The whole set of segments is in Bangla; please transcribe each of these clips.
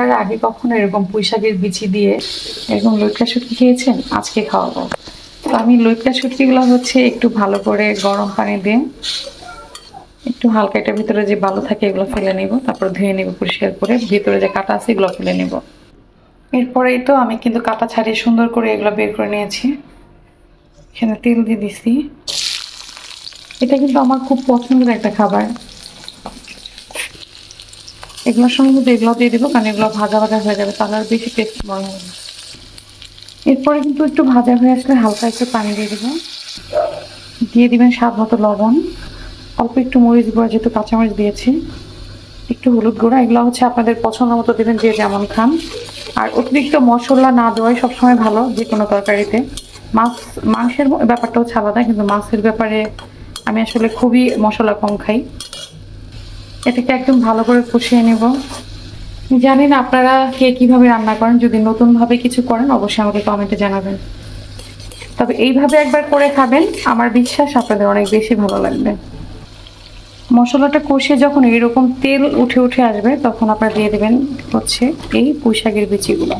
আর আগে কখনো এরকম পুঁইশাকের বিচি দিয়ে এরকম লইট্টা শুটকি খেয়েছেন? আজকে খাওয়াবো। তো আমি লইট্টা শুটকিগুলো হচ্ছে একটু ভালো করে গরম পানি দিয়ে একটু হালকা, এটার ভিতরে যে বালু থাকে এগুলো ফেলে নিব, তারপর ধুয়ে নিব পরিষ্কার করে, ভিতরে যে কাটা আছে এগুলো ফেলে নিব। এরপরেই তো আমি কিন্তু কাটা ছাড়িয়ে সুন্দর করে এগুলো বের করে নিয়েছি। এখানে তেল দিয়ে দিছি। এটা কিন্তু আমার খুব পছন্দের একটা খাবার। এগুলোর সঙ্গে কিন্তু এগুলো দিয়ে দিব, কারণ এগুলো ভাজা ভাজা হয়ে যাবে, তাহলে আর বেশি টেস্ট মনে হবে। এরপরে কিন্তু একটু ভাজা হয়ে আসলে হালকা একটু পানি দিয়ে দেবেন, দিয়ে দিবেন স্বাদ মতো লবণ, অল্প একটু মরিচ গুঁড়া, যেহেতু কাঁচামরিচ দিয়েছি, একটু হলুদ গুঁড়া, এগুলো হচ্ছে আপনাদের পছন্দ মতো দেবেন, যে যেমন খান। আর অতিরিক্ত মশলা না দেওয়াই সবসময় ভালো যে কোনো তরকারিতে। মাংসের ব্যাপারটা হচ্ছে আলাদা, কিন্তু মাছের ব্যাপারে আমি আসলে খুবই মশলা কম খাই। এটাকে একদম ভালো করে কষিয়ে নেব। জানি না আপনারা কে কিভাবে রান্না করেন, যদি নতুনভাবে কিছু করেন অবশ্যই আমাকে কমেন্টে জানাবেন। তবে এইভাবে একবার করে খাবেন, আমার বিশ্বাস আপনাদের অনেক বেশি ভালো লাগবে। মশলাটা কষিয়ে যখন এরকম তেল উঠে উঠে আসবে, তখন আপনারা দিয়ে দেবেন হচ্ছে এই পুঁইশাকের বিচিগুলো।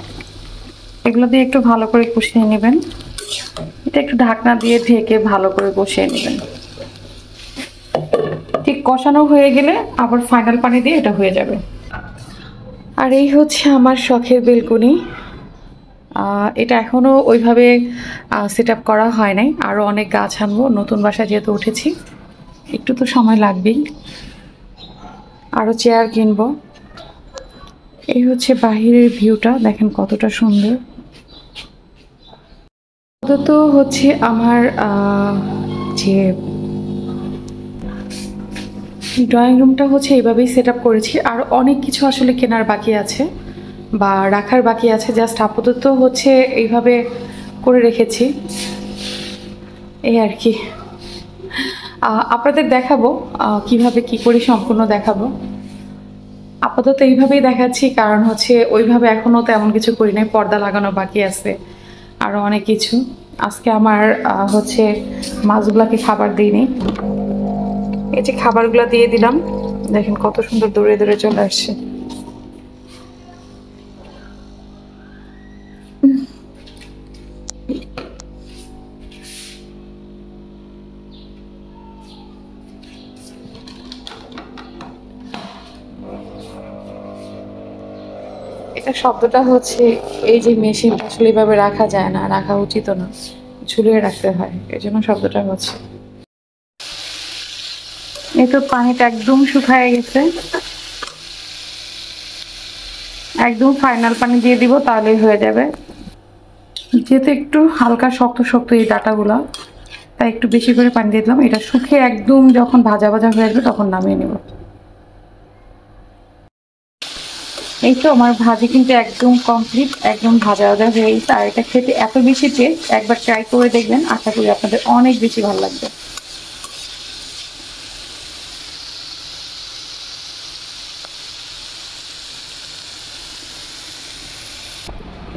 এগুলো দিয়ে একটু ভালো করে কষিয়ে নেবেন। এটা একটু ঢাকনা দিয়ে ঢেকে ভালো করে কষিয়ে নেবেন। ঠিক কষানো হয়ে গেলে আবার ফাইনাল পানি দিয়ে এটা হয়ে যাবে। আর এই হচ্ছে আমার শখের বেলকুনি। এটা এখনও ওইভাবে সেট আপ করা হয় নাই, আরও অনেক গাছ আনবো, নতুন বাসায় যেহেতু উঠেছি একটু তো সময় লাগবেই। আরও চেয়ার কিনবো। এই হচ্ছে বাহিরের ভিউটা, দেখেন কতটা সুন্দর। আপাতত হচ্ছে আমার যে ড্রয়িং রুমটা হচ্ছে এইভাবেই সেট আপ করেছি। আর অনেক কিছু আসলে কেনার বাকি আছে বা রাখার বাকি আছে, জাস্ট আপাতত হচ্ছে এইভাবে করে রেখেছি, এই আর কি। আপনাদের দেখাবো কিভাবে কি করি, সম্পূর্ণ দেখাবো। আপাতত এইভাবেই দেখাচ্ছি, কারণ হচ্ছে ওইভাবে এখনও তেমন কিছু করি নাই, পর্দা লাগানো বাকি আছে, আরও অনেক কিছু। আজকে আমার হচ্ছে মাছগুলাকে খাবার দিইনি, এই যে খাবারগুলো দিয়ে দিলাম, দেখেন কত সুন্দর দৌড়ে দৌড়ে চলে আসছে। এটা শব্দটা হচ্ছে, এই যে মেশিন আসলে এভাবে রাখা যায় না, রাখা উচিত না, ঝুলিয়ে রাখতে হয়, এই জন্য শব্দটা হচ্ছে। এই তো পানিটা একদম শুকায় গেছে, একদম ফাইনাল পানি দিয়ে দিব, তাহলেই হয়ে যাবে। যেহেতু একটু হালকা শক্ত শক্ত এই ডাটাগুলো, তাই একটু বেশি করে পানি দিয়ে দিলাম। এটা শুকিয়ে একদম যখন ভাজা ভাজা হয়ে আসবে তখন নামিয়ে নেব। এই তো আমার ভাজি কিন্তু একদম কমপ্লিট, একদম ভাজা ভাজা হয়ে গেছে। আর এটা খেতে এত বেশি টেস্ট, একবার ট্রাই করে দেখবেন, আশা করি আপনাদের অনেক বেশি ভালো লাগবে।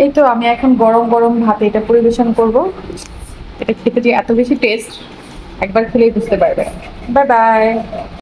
এই তো আমি এখন গরম গরম ভাতে এটা পরিবেশন করব। এটা খেতে যে এত বেশি টেস্ট, একবার খেলেই বুঝতে পারবেন। Bye bye.